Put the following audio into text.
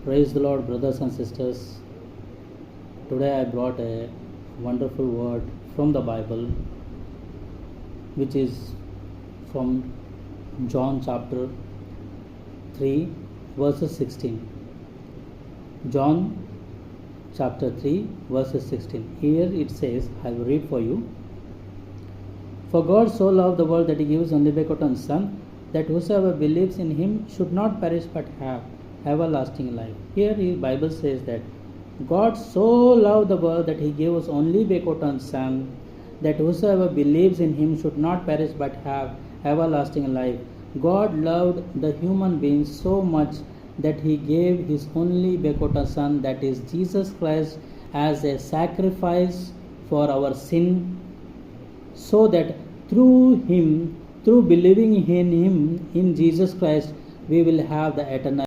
Praise the Lord, brothers and sisters. Today I brought a wonderful word from the Bible, which is from John chapter 3, verses 16. John chapter 3, verses 16. Here it says, I will read for you. For God so loved the world that He gives only begotten Son, that whosoever believes in Him should not perish but have everlasting life. Here the Bible says that God so loved the world that He gave His only begotten Son, that whosoever believes in Him should not perish but have everlasting life. God loved the human beings so much that He gave His only begotten Son, that is Jesus Christ, as a sacrifice for our sin, so that through Him, through believing in Him, in Jesus Christ, we will have the eternal